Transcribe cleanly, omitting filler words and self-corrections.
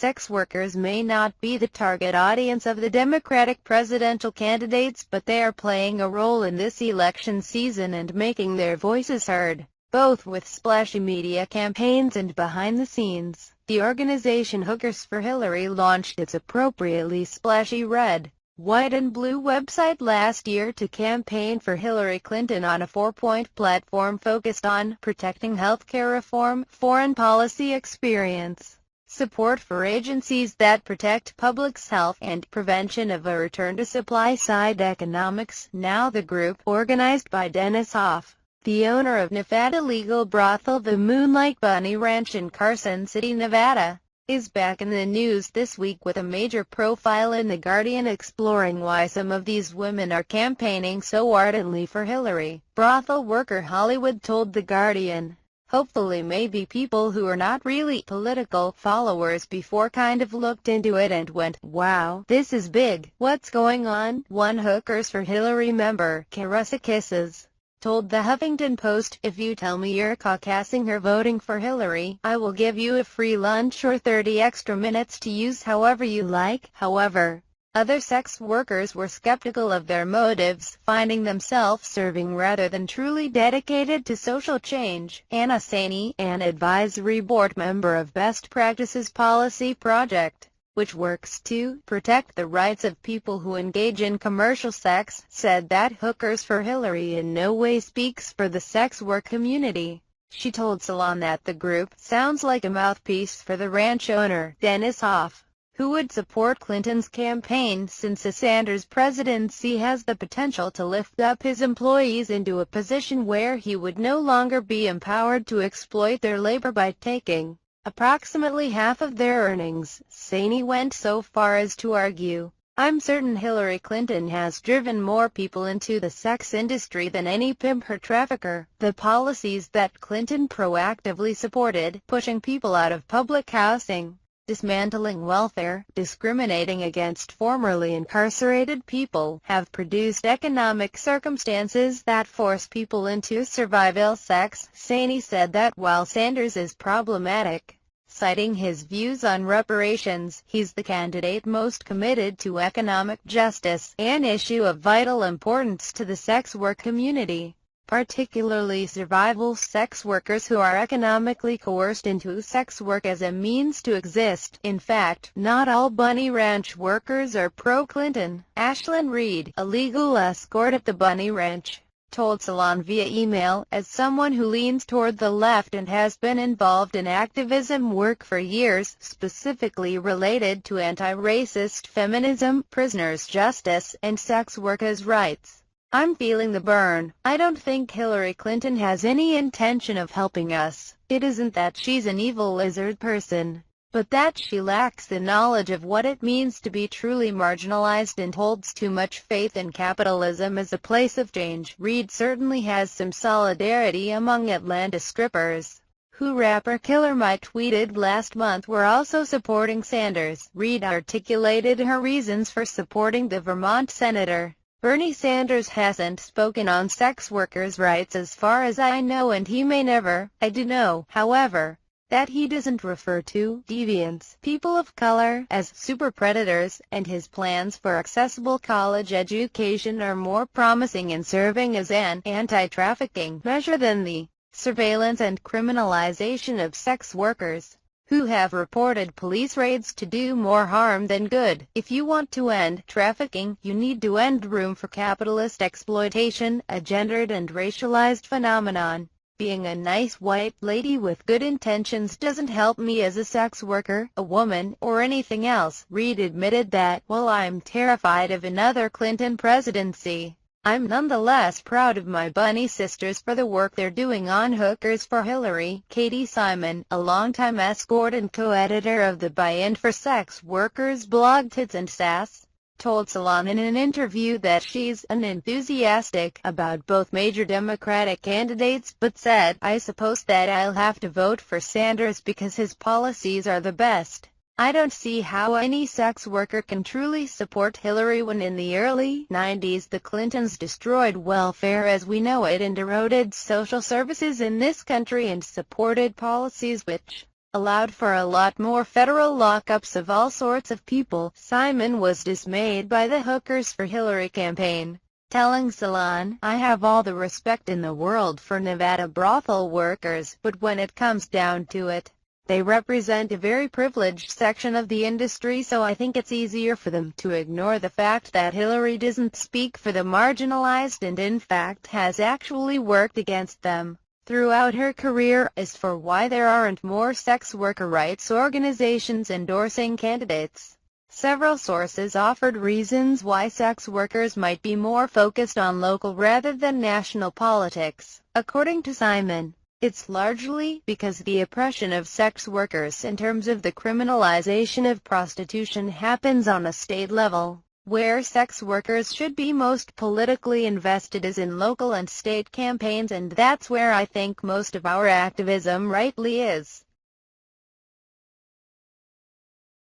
sex workers may not be the target audience of the Democratic presidential candidates, but they are playing a role in this election season and making their voices heard, both with splashy media campaigns and behind the scenes. The organization Hookers for Hillary launched its appropriately splashy red, white and blue website last year to campaign for Hillary Clinton on a four-point platform focused on protecting healthcare reform, foreign policy experience, support for agencies that protect public's health, and prevention of a return to supply-side economics. Now the group, organized by Dennis Hof, the owner of Nevada legal brothel the Moonlite Bunny Ranch in Carson City, Nevada, is back in the news this week with a major profile in The Guardian exploring why some of these women are campaigning so ardently for Hillary. Brothel worker Hollywood told The Guardian, "Hopefully maybe people who are not really political followers before kind of looked into it and went, wow, this is big, what's going on?" One Hookers for Hillary member, Caressa Kisses, told the Huffington Post, "If you tell me you're caucusing or voting for Hillary, I will give you a free lunch or 30 extra minutes to use however you like." However, other sex workers were skeptical of their motives, finding them self-serving rather than truly dedicated to social change. Anna Saini, an advisory board member of Best Practices Policy Project, which works to protect the rights of people who engage in commercial sex, said that Hookers for Hillary in no way speaks for the sex work community. She told Salon that the group sounds like a mouthpiece for the ranch owner, Dennis Hof, who would support Clinton's campaign since a Sanders presidency has the potential to lift up his employees into a position where he would no longer be empowered to exploit their labor by taking approximately half of their earnings. Saini went so far as to argue, "I'm certain Hillary Clinton has driven more people into the sex industry than any pimp or trafficker." The policies that Clinton proactively supported, pushing people out of public housing, dismantling welfare, discriminating against formerly incarcerated people, have produced economic circumstances that force people into survival sex. Saini said that while Sanders is problematic, citing his views on reparations, he's the candidate most committed to economic justice, an issue of vital importance to the sex work community, particularly survival sex workers who are economically coerced into sex work as a means to exist. In fact, not all Bunny Ranch workers are pro-Clinton. Ashlyn Reed, a legal escort at the Bunny Ranch, told Salon via email, "As someone who leans toward the left and has been involved in activism work for years, specifically related to anti-racist feminism, prisoners' justice, and sex workers' rights, I'm feeling the burn. I don't think Hillary Clinton has any intention of helping us. It isn't that she's an evil lizard person, but that she lacks the knowledge of what it means to be truly marginalized and holds too much faith in capitalism as a place of change." Reed certainly has some solidarity among Atlanta strippers, who rapper Killer Mike tweeted last month were also supporting Sanders. Reed articulated her reasons for supporting the Vermont senator. "Bernie Sanders hasn't spoken on sex workers' rights as far as I know, and he may never. I do know, however, that he doesn't refer to deviants, people of color, as super predators, and his plans for accessible college education are more promising in serving as an anti-trafficking measure than the surveillance and criminalization of sex workers, who have reported police raids to do more harm than good. If you want to end trafficking, you need to end room for capitalist exploitation, a gendered and racialized phenomenon. Being a nice white lady with good intentions doesn't help me as a sex worker, a woman, or anything else." Reed admitted that, "While I'm terrified of another Clinton presidency, I'm nonetheless proud of my bunny sisters for the work they're doing on Hookers for Hillary." Katie Simon, a longtime escort and co-editor of the Buy-In for Sex Workers blog Tits and Sass, told Salon in an interview that she's unenthusiastic about both major Democratic candidates, but said, "I suppose that I'll have to vote for Sanders because his policies are the best. I don't see how any sex worker can truly support Hillary when in the early 90s the Clintons destroyed welfare as we know it and eroded social services in this country and supported policies which allowed for a lot more federal lockups of all sorts of people. Simon was dismayed by the Hookers for Hillary campaign, telling Salon, "I have all the respect in the world for Nevada brothel workers, but when it comes down to it, they represent a very privileged section of the industry, so I think it's easier for them to ignore the fact that Hillary doesn't speak for the marginalized and in fact has actually worked against them throughout her career. As for why there aren't more sex worker rights organizations endorsing candidates, several sources offered reasons why sex workers might be more focused on local rather than national politics. According to Simon, it's largely because the oppression of sex workers in terms of the criminalization of prostitution happens on a state level. Where sex workers should be most politically invested is in local and state campaigns, and that's where I think most of our activism rightly is.